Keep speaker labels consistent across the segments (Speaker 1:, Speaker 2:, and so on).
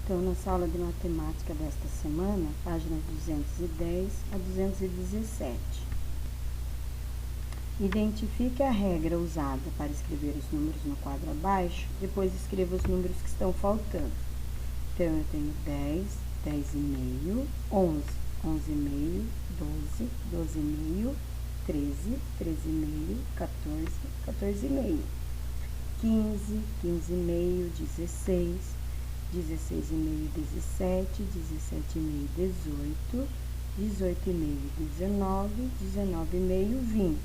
Speaker 1: Então, nossa aula de matemática desta semana, páginas 210 a 217. Identifique a regra usada para escrever os números no quadro abaixo, depois escreva os números que estão faltando. Então, eu tenho 10, 10,5, 11, 11,5, 12, 12,5, 13, 13,5, 14, 14,5, 15, 15,5, 16, 16,5, 17, 17,5, 18, 18,5, 19, 19,5, 20,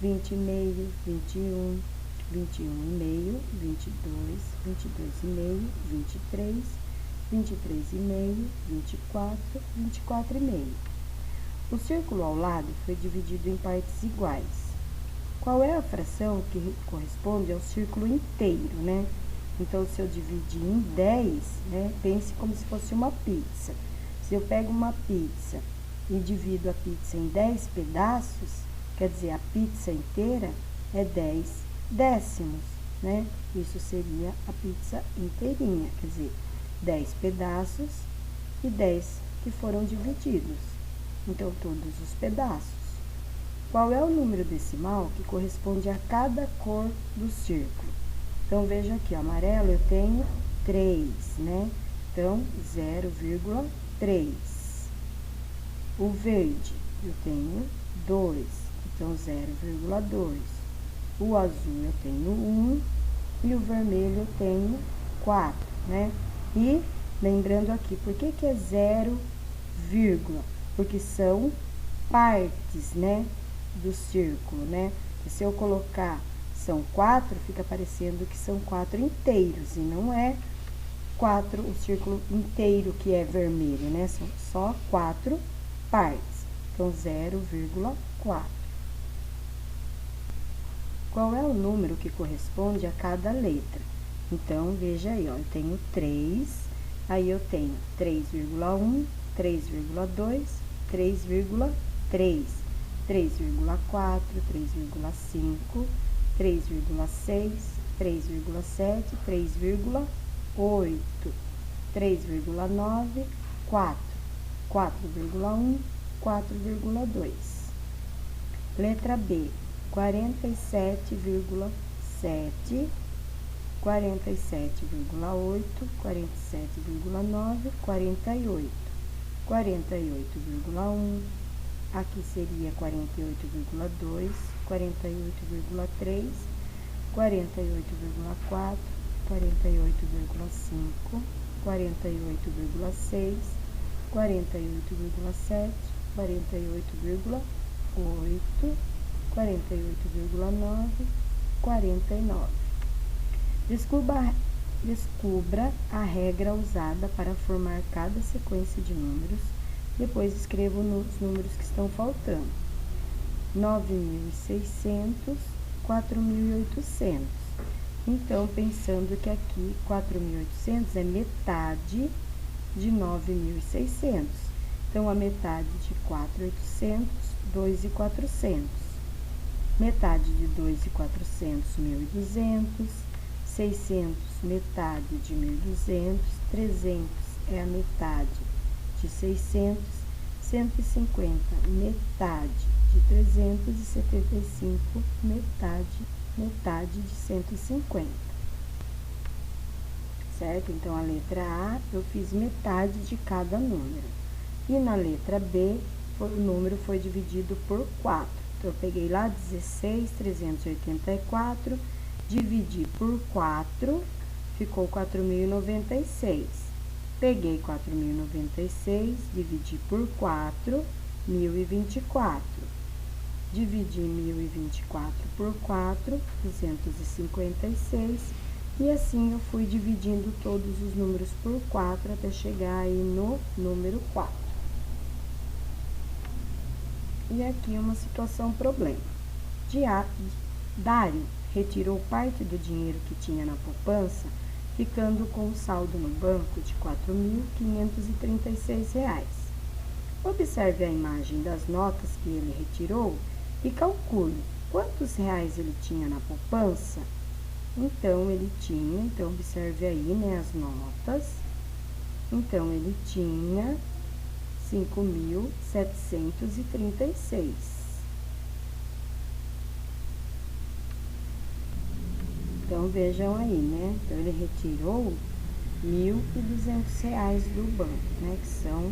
Speaker 1: 20,5, 21, 21,5, 22, 22,5, 23, 23,5, 24, 24,5. O círculo ao lado foi dividido em partes iguais. Qual é a fração que corresponde ao círculo inteiro, né? Então, se eu dividir em 10, né, pense como se fosse uma pizza. Se eu pego uma pizza e divido a pizza em 10 pedaços, quer dizer, a pizza inteira é 10 décimos, né? Isso seria a pizza inteirinha, quer dizer, 10 pedaços e 10 que foram divididos. Então, todos os pedaços. Qual é o número decimal que corresponde a cada cor do círculo? Então, veja aqui, ó, amarelo eu tenho 3, né? Então, 0,3. O verde eu tenho 2, então 0,2. O azul eu tenho 1 e o vermelho eu tenho 4, né? E, lembrando aqui, por que é 0, porque são partes, né, do círculo, né? E se eu colocar são 4, fica parecendo que são 4 inteiros, e não é 4 o círculo inteiro que é vermelho, né? São só 4 partes, então 0,4. Qual é o número que corresponde a cada letra? Então, veja aí, ó, eu tenho 3, aí eu tenho 3,1, 3,2, 3,3, 3,4, 3,5, 3,6, 3,7, 3,8, 3,9, 4, 4,1, 4,2. Letra B, 47,7, 47,8, 47,9, 48, 48,1, aqui seria 48,2, 48,3, 48,4, 48,5, 48,6, 48,7, 48,8, 48,9, 49. Descubra a regra usada para formar cada sequência de números. Depois escreva os números que estão faltando. 9.600, 4.800. Então, pensando que aqui 4.800 é metade de 9.600. Então, a metade de 4.800, 2.400. Metade de 2.400, 1.200. 600, metade de 1.200. 300 é a metade de 600. 150, metade de 375, metade de 150. Certo? Então, a letra A, eu fiz metade de cada número. E na letra B, o número foi dividido por 4. Então, eu peguei lá 16.384, dividi por 4, ficou 4.096. Peguei 4.096, dividi por 4, 1.024. Dividi 1.024 por 4, 256. E assim eu fui dividindo todos os números por 4 até chegar aí no número 4. E aqui uma situação problema. Dário retirou parte do dinheiro que tinha na poupança, ficando com um saldo no banco de R$ 4.536. Observe a imagem das notas que ele retirou e calcule quantos reais ele tinha na poupança. Então, ele tinha, então observe aí, né, as notas. Então, ele tinha 5.736. Então, vejam aí, né? Então, ele retirou R$ 1.200 do banco, né? Que são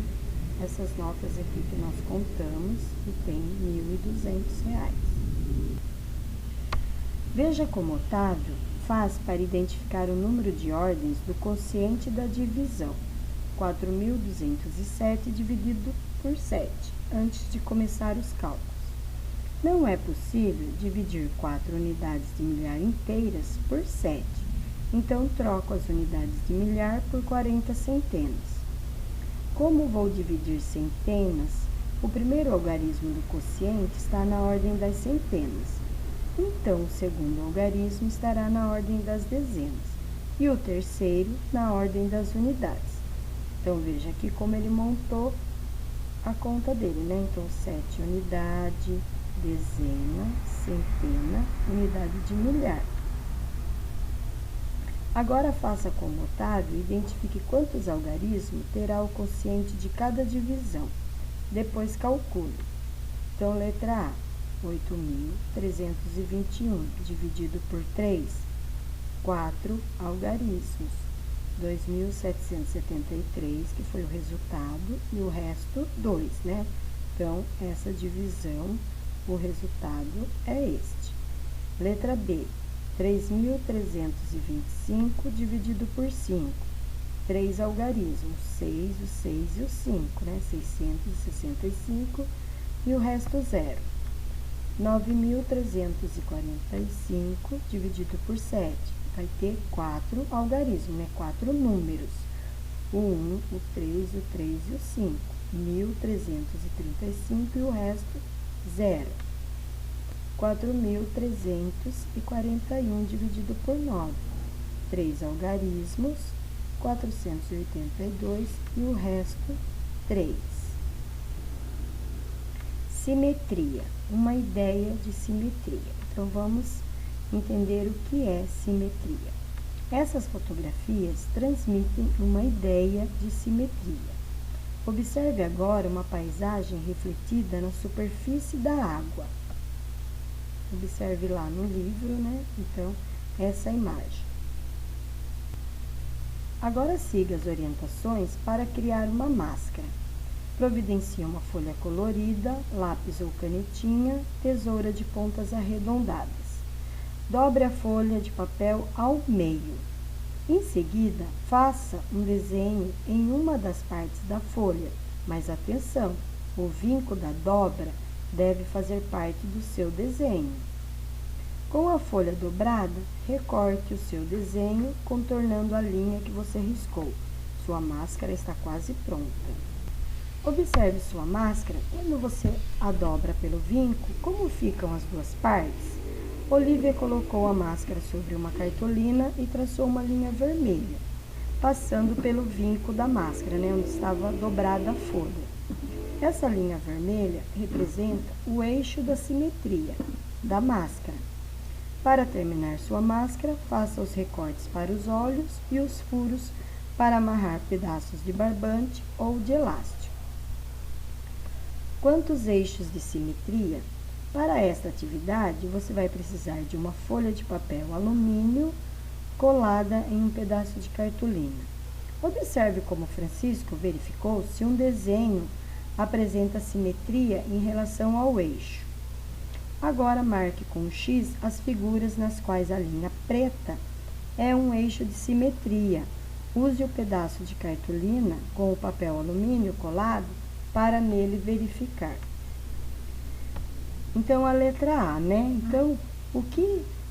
Speaker 1: essas notas aqui que nós contamos e tem R$ 1.200. Veja como Otávio faz para identificar o número de ordens do quociente da divisão. 4.207 dividido por 7, antes de começar os cálculos. Não é possível dividir 4 unidades de milhar inteiras por 7, então troco as unidades de milhar por 40 centenas. Como vou dividir centenas, o primeiro algarismo do quociente está na ordem das centenas, então o segundo algarismo estará na ordem das dezenas e o terceiro na ordem das unidades. Então, veja aqui como ele montou a conta dele, né? Então, 7 unidade, dezena, centena, unidade de milhar. Agora, faça como Otávio e identifique quantos algarismos terá o quociente de cada divisão. Depois, calcule. Então, letra A, 8.321 dividido por 3, 4 algarismos. 2.773, que foi o resultado, e o resto, 2, né? Então, essa divisão, o resultado é este. Letra B, 3.325 dividido por 5, 3 algarismos, 6, o 6 e o 5, né? 665, e o resto, 0. 9.345 dividido por 7. Vai ter 4 algarismos, né? 4 números. O 1, o 3, o 3 e o 5. 1.335 e o resto, 0. 4.341 dividido por 9. 3 algarismos, 482 e o resto, 3. Simetria. Uma ideia de simetria. Então, vamos entender o que é simetria. Essas fotografias transmitem uma ideia de simetria. Observe agora uma paisagem refletida na superfície da água. Observe lá no livro, né? Então, essa imagem. Agora siga as orientações para criar uma máscara. Providencie uma folha colorida, lápis ou canetinha, tesoura de pontas arredondadas. Dobre a folha de papel ao meio. Em seguida, faça um desenho em uma das partes da folha, mas atenção, o vinco da dobra deve fazer parte do seu desenho. Com a folha dobrada, recorte o seu desenho, contornando a linha que você riscou. Sua máscara está quase pronta. Observe sua máscara, quando você a dobra pelo vinco, como ficam as duas partes? Olivia colocou a máscara sobre uma cartolina e traçou uma linha vermelha, passando pelo vinco da máscara, né, onde estava dobrada a folha. Essa linha vermelha representa o eixo da simetria da máscara. Para terminar sua máscara, faça os recortes para os olhos e os furos para amarrar pedaços de barbante ou de elástico. Quantos eixos de simetria? Para esta atividade, você vai precisar de uma folha de papel alumínio colada em um pedaço de cartolina. Observe como Francisco verificou se um desenho apresenta simetria em relação ao eixo. Agora, marque com um X as figuras nas quais a linha preta é um eixo de simetria. Use o pedaço de cartolina com o papel alumínio colado para nele verificar. Então, a letra A, né? Então,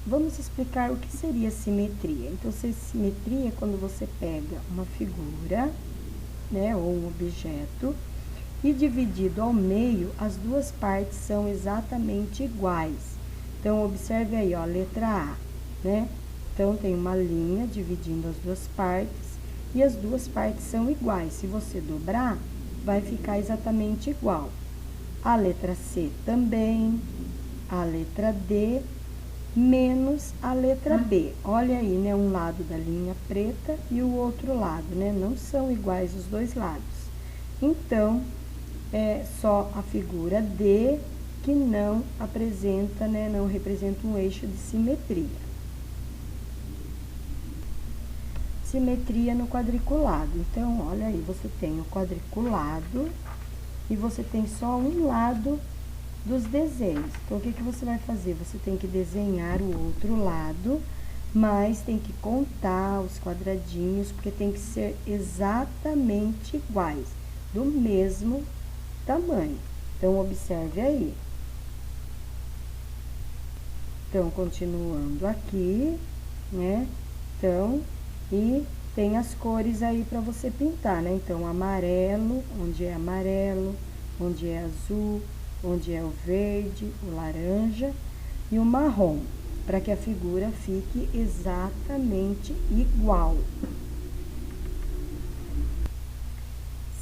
Speaker 1: vamos explicar o que seria simetria. Então, simetria é quando você pega uma figura, né, ou um objeto, e dividido ao meio, as duas partes são exatamente iguais. Então, observe aí, ó, a letra A, né? Então, tem uma linha dividindo as duas partes, e as duas partes são iguais. Se você dobrar, vai ficar exatamente igual. A letra C também, a letra D menos a letra B. Olha aí, né, um lado da linha preta e o outro lado, né, não são iguais os dois lados. Então, é só a figura D que não apresenta, né, não representa um eixo de simetria. Simetria no quadriculado. Então, olha aí, você tem o quadriculado e você tem só um lado dos desenhos. Então, o que que você vai fazer? Você tem que desenhar o outro lado, mas tem que contar os quadradinhos, porque tem que ser exatamente iguais, do mesmo tamanho. Então, observe aí. Então, continuando aqui, né? Então, e tem as cores aí para você pintar, né? Então, amarelo, onde é amarelo, onde é azul, onde é o verde, o laranja e o marrom, para que a figura fique exatamente igual.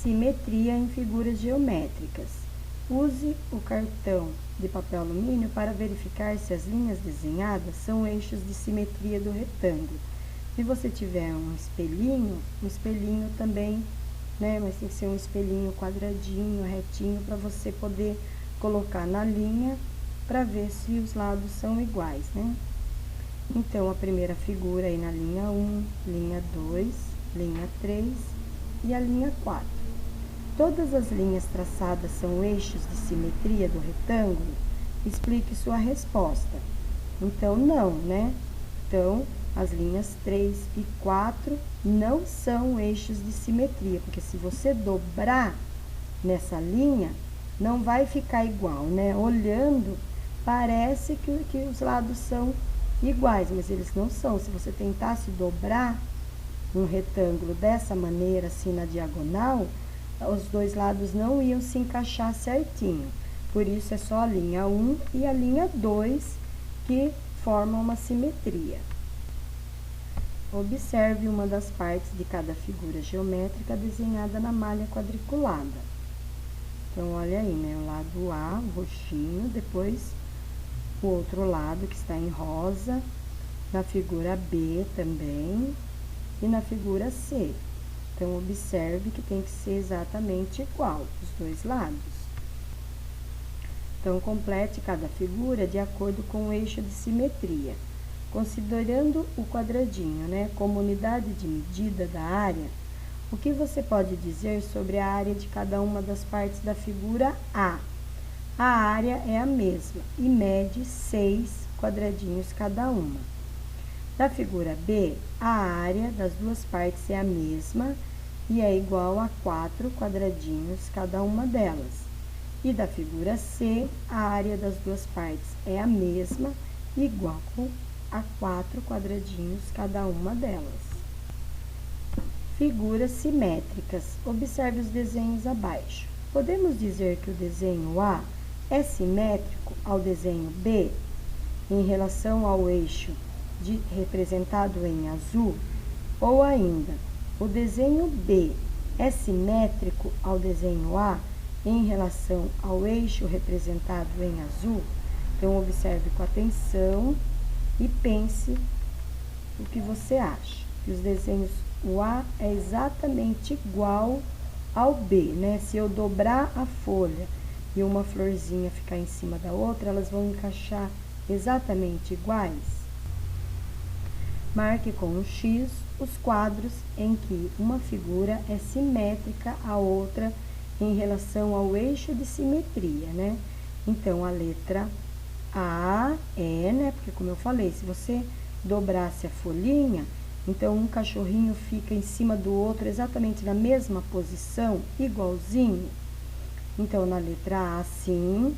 Speaker 1: Simetria em figuras geométricas. Use o cartão de papel alumínio para verificar se as linhas desenhadas são eixos de simetria do retângulo. Se você tiver um espelhinho também, né? Mas tem que ser um espelhinho quadradinho, retinho, para você poder colocar na linha para ver se os lados são iguais, né? Então, a primeira figura aí na linha 1, linha 2, linha 3 e a linha 4. Todas as linhas traçadas são eixos de simetria do retângulo? Explique sua resposta. Então, não, né? Então, as linhas 3 e 4 não são eixos de simetria, porque se você dobrar nessa linha, não vai ficar igual, né? Olhando, parece que os lados são iguais, mas eles não são. Se você tentasse dobrar um retângulo dessa maneira, assim, na diagonal, os dois lados não iam se encaixar certinho. Por isso, é só a linha 1 e a linha 2 que formam uma simetria. Observe uma das partes de cada figura geométrica desenhada na malha quadriculada. Então, olha aí, né? O lado A, o roxinho, depois o outro lado que está em rosa, na figura B também e na figura C. Então, observe que tem que ser exatamente igual os dois lados. Então, complete cada figura de acordo com o eixo de simetria. Considerando o quadradinho, né, como unidade de medida da área, o que você pode dizer sobre a área de cada uma das partes da figura A? A área é a mesma e mede 6 quadradinhos cada uma. Da figura B, a área das duas partes é a mesma e é igual a 4 quadradinhos cada uma delas. E da figura C, a área das duas partes é a mesma, igual a 4 quadradinhos cada uma delas. Figuras simétricas. Observe os desenhos abaixo. Podemos dizer que o desenho A é simétrico ao desenho B em relação ao eixo representado em azul? Ou ainda, o desenho B é simétrico ao desenho A em relação ao eixo representado em azul? Então, observe com atenção e pense o que você acha. Que os desenhos, o A é exatamente igual ao B, né? Se eu dobrar a folha e uma florzinha ficar em cima da outra, elas vão encaixar exatamente iguais. Marque com um X os quadros em que uma figura é simétrica à outra em relação ao eixo de simetria, né? Então, a letra A é, né? Porque, como eu falei, se você dobrasse a folhinha, então um cachorrinho fica em cima do outro exatamente na mesma posição, igualzinho. Então, na letra A, sim.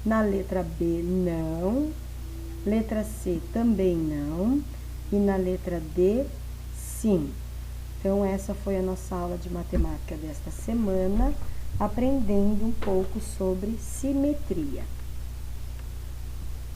Speaker 1: Na letra B, não. Letra C, também não. E na letra D, sim. Então, essa foi a nossa aula de matemática desta semana, aprendendo um pouco sobre simetria.